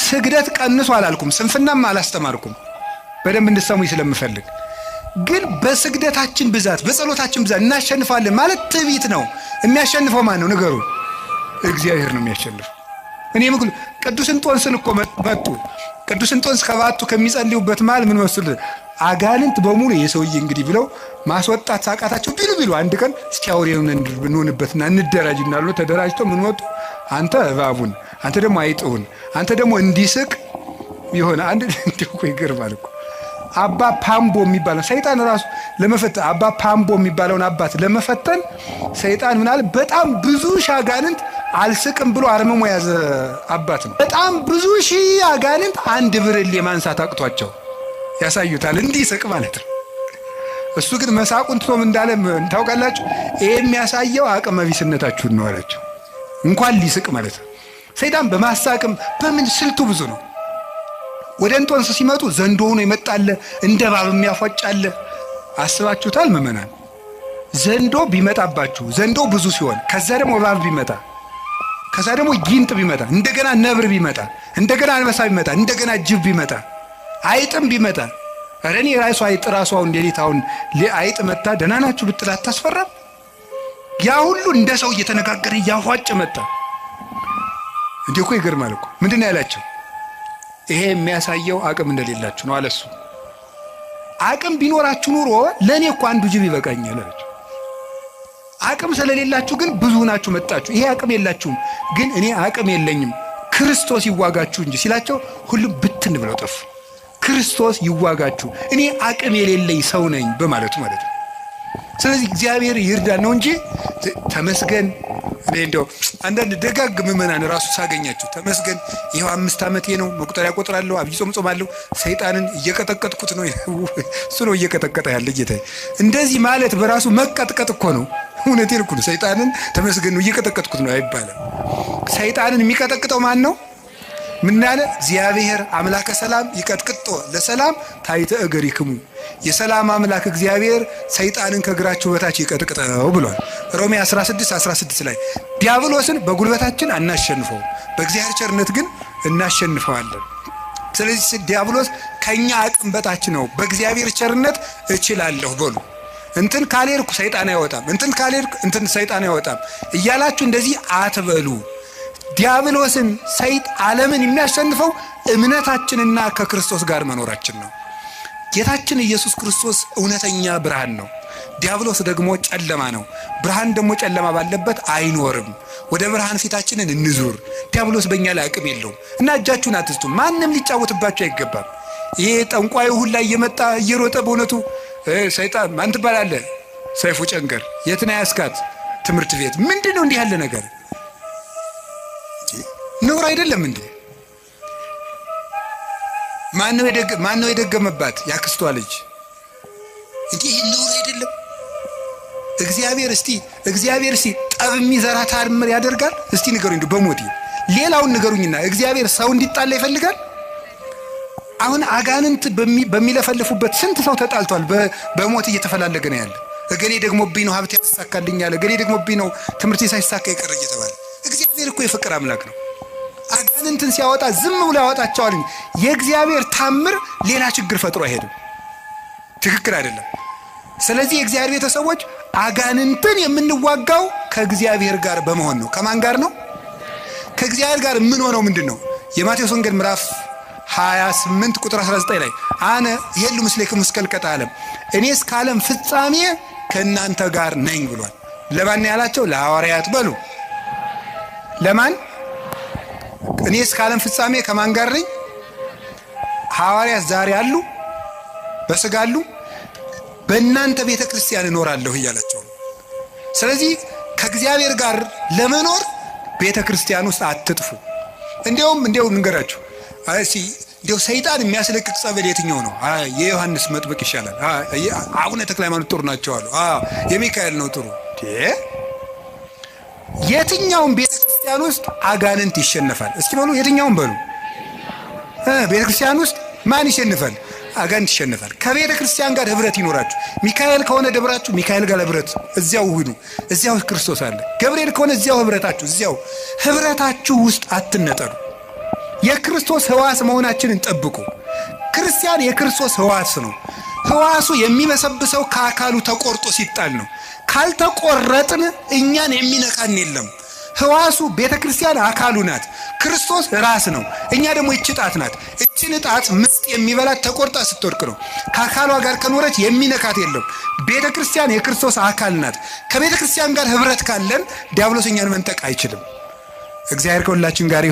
ስግደት ቀንሱ አላልኩም፣ ስንፍናም አላስተማርኩም። በደንብ እንድትሰሙኝ ስለምፈልግ ግን በስግደታችን ብዛት በጸሎታችን ብዛት እናሸንፋለን ማለት ትዕቢት ነው። የሚያሸንፈው ማን ነው? ንገሩ። እግዚአብሔር ነው የሚያሸንፈው። እኔ ምክሉ ቅዱስ እንጦንስን እኮ መጡ። ቅዱስ እንጦንስ ከባቱ ከሚጸልዩበት መሃል ምን መስሉ አጋንንት በሙሉ የሰውዬ እንግዲህ ብለው ማስወጣት ሳቃታቸው ቢሉ አንድ ቀን እስኪ አውሬውን እንሆንበትና እንደራጅና ብሎ ተደራጅተው ምን ወጡ? አንተ እባቡን፣ አንተ ደግሞ አይጥውን፣ አንተ ደግሞ እንዲስቅ ይሆነ አንድ እንደው ይገርማል እኮ አባ ፓምቦ የሚባለው ሰይጣን ራሱ ለመፈተን አባ ፓምቦ የሚባለውን አባት ለመፈተን ሰይጣን ምናል በጣም ብዙ ሺህ አጋንንት አልስቅም ብሎ አርምሞ ያዘ አባት ነው። በጣም ብዙ ሺህ አጋንንት አንድ ብርሌ ማንሳት አቅቷቸው ያሳዩታል እንዲስቅ ማለት ነው። እሱ ግን መሳቁን ትቶም እንዳለ ታውቃላችሁ። ይሄ የሚያሳየው አቅመ ቢስነታችሁን ነው አላቸው። እንኳን ሊስቅ ማለት ነው። ሰይጣን በማሳቅም በምን ስልቱ ብዙ ነው። ወደ እንጦንስ ሲመጡ ዘንዶ ሆኖ ይመጣል፣ እንደ እባብ የሚያፏጫል። አስባችሁታል ምእመናን? ዘንዶ ቢመጣባችሁ ዘንዶ ብዙ ሲሆን ከዛ ደግሞ እባብ ቢመጣ ከዛ ደግሞ ጊንጥ ቢመጣ እንደገና ነብር ቢመጣ እንደገና አንበሳ ቢመጣ እንደገና ጅብ ቢመጣ አይጥም ቢመጣ አረኔ ራሱ አይጥ ራሱ አሁን ሌሊታውን አይጥ መጣ ደህና ናችሁ ብትል አታስፈራም? ያ ሁሉ እንደ ሰው እየተነጋገረ ያፏጭ መጣ። እንዴ እኮ ይገርማል እኮ። ምንድነው ያላቸው? ይሄ የሚያሳየው አቅም እንደሌላችሁ ነው አለሱ። አቅም ቢኖራችሁ ኑሮ ለኔ እኮ አንዱ ጅብ ይበቃኛል አላቸው። አቅም ስለሌላችሁ ግን ብዙ ናችሁ መጣችሁ። ይሄ አቅም የላችሁም፣ ግን እኔ አቅም የለኝም ክርስቶስ ይዋጋችሁ እንጂ ሲላቸው ሁሉም ብትን ብለው ጠፉ። ክርስቶስ ይዋጋችሁ እኔ አቅም የሌለኝ ሰው ነኝ በማለቱ ማለት ነው። ስለዚህ እግዚአብሔር ይርዳን ነው እንጂ ተመስገን። እኔ እንደው አንዳንድ ደጋግ ምእመናን ራሱ ሳገኛችሁ ተመስገን ይሄው 5 ዓመቴ ነው መቁጠሪያ ቆጥራለሁ፣ አብይ ጾም ጾማለሁ፣ ሰይጣንን እየቀጠቀጥኩት ነው። እሱ ነው እየቀጠቀጠ ያለ ጌታዬ። እንደዚህ ማለት በራሱ መቀጥቀጥ እኮ ነው። እውነቴን እኮ ነው። ሰይጣንን ተመስገን ነው እየቀጠቀጥኩት ነው አይባልም። ሰይጣንን የሚቀጠቅጠው ማን ነው? ምን አለ? እግዚአብሔር አምላከ ሰላም ይቀጥቅጦ ለሰላም ታይተ እገሪክሙ። የሰላም አምላክ እግዚአብሔር ሰይጣንን ከእግራችሁ በታች ይቀጥቅጠው ብሏል። ሮሜ 16:16 ላይ ዲያብሎስን በጉልበታችን አናሸንፈው፣ በእግዚአብሔር ቸርነት ግን እናሸንፈዋለን። ስለዚህ ዲያብሎስ ከኛ አቅም በታች ነው፣ በእግዚአብሔር ቸርነት እችላለሁ በሉ። እንትን ካልሄድኩ ሰይጣን አይወጣም፣ እንትን ካልሄድኩ እንትን ሰይጣን አይወጣም እያላችሁ እንደዚህ አትበሉ። ዲያብሎስን ዓለምን የሚያሸንፈው እምነታችንና ከክርስቶስ ጋር መኖራችን ነው። ጌታችን ኢየሱስ ክርስቶስ እውነተኛ ብርሃን ነው። ዲያብሎስ ደግሞ ጨለማ ነው። ብርሃን ደግሞ ጨለማ ባለበት አይኖርም። ወደ ብርሃን ፊታችንን እንዙር። ዲያብሎስ በእኛ ላይ አቅም የለውም እና እጃችሁን አትስጡ። ማንም ሊጫወትባችሁ አይገባም። ይሄ ጠንቋዩ ሁላ እየመጣ እየሮጠ በእውነቱ ሰይጣን ማን ትባላለህ? ሰይፉ ጨንገር የትና ያስካት ትምህርት ቤት ምንድን ነው እንዲህ ያለ ነገር? ነውር አይደለም እንዴ? ማነው የደገመባት? ያክስቷ ልጅ እንዴ? ይሄ ነውር አይደለም? እግዚአብሔር እስቲ ጠብ የሚዘራ ታምር ያደርጋል? እስቲ ንገሩኝ በሞቴ ሌላውን ንገሩኝና እግዚአብሔር ሰው እንዲጣላ ይፈልጋል? አሁን አጋንንት በሚለፈልፉበት ስንት ሰው ተጣልቷል። በሞት እየተፈላለገ ነው ያለ። እገሌ ደግሞ ብኝ ነው ሀብት ያሳካልኛል፣ እገሌ ደግሞ ብኝ ነው ትምህርት ሳይሳካ ይቀር እየተባለ። እግዚአብሔር እኮ የፍቅር አምላክ ነው። አጋንንትን ሲያወጣ ዝም ብሎ ያወጣቸዋል። የእግዚአብሔር ታምር ሌላ ችግር ፈጥሮ አይሄድም። ትክክል አይደለም። ስለዚህ የእግዚአብሔር ቤተሰቦች አጋንንትን የምንዋጋው ከእግዚአብሔር ጋር በመሆን ነው። ከማን ጋር ነው? ከእግዚአብሔር ጋር ምን ሆነው ምንድን ነው? የማቴዎስ ወንጌል ምዕራፍ 28 ቁጥር 19 ላይ አነ ይሄሉ ምስሌክሙ እስከ ልቀት ዓለም፣ እኔ እስከ ዓለም ፍጻሜ ከእናንተ ጋር ነኝ ብሏል። ለማን ያላቸው? ለሐዋርያት በሉ። ለማን? እኔ እስከ ዓለም ፍጻሜ ከማን ጋር ነኝ? ሐዋርያት ዛሬ አሉ፣ በስጋ አሉ፣ በእናንተ ቤተ ክርስቲያን እኖራለሁ እያላቸው ነው። ስለዚህ ከእግዚአብሔር ጋር ለመኖር ቤተ ክርስቲያን ውስጥ አትጥፉ። እንዲያውም ንገራችሁ እንዲያው ሰይጣን የሚያስለቅቅ ጸበል የትኛው ነው? የዮሐንስ መጥምቅ ይሻላል። አቡነ ተክለ ሃይማኖት ጥሩ ናቸው አሉ። የሚካኤል ነው ጥሩ። የትኛውም ቤተ ክርስቲያን ውስጥ አጋንንት ይሸነፋል? እስኪ በሉ የትኛውም በሉ። ቤተ ክርስቲያን ውስጥ ማን ይሸነፋል? አጋንንት ይሸነፋል። ከቤተ ክርስቲያን ጋር ህብረት ይኖራችሁ። ሚካኤል ከሆነ ደብራችሁ ሚካኤል ጋር ህብረት፣ እዚያው ሁኑ። እዚያው ክርስቶስ አለ። ገብርኤል ከሆነ እዚያው ህብረታችሁ፣ እዚያው ህብረታችሁ ውስጥ አትነጠሉ። የክርስቶስ ሕዋስ መሆናችንን ጠብቁ። ክርስቲያን የክርስቶስ ሕዋስ ነው። ሕዋሱ የሚበሰብሰው ከአካሉ ተቆርጦ ሲጣል ነው። ካልተቆረጥን እኛን የሚነካን የለም። ሕዋሱ ቤተ ክርስቲያን አካሉ ናት። ክርስቶስ ራስ ነው። እኛ ደግሞ ይህች ጣት ናት። እችን ጣት ምስጥ የሚበላት ተቆርጣ ስትወድቅ ነው። ከአካሏ ጋር ከኖረች የሚነካት የለም። ቤተ ክርስቲያን የክርስቶስ አካል ናት። ከቤተ ክርስቲያን ጋር ኅብረት ካለን ዲያብሎስ እኛን መንጠቅ አይችልም። እግዚአብሔር ከሁላችን ጋር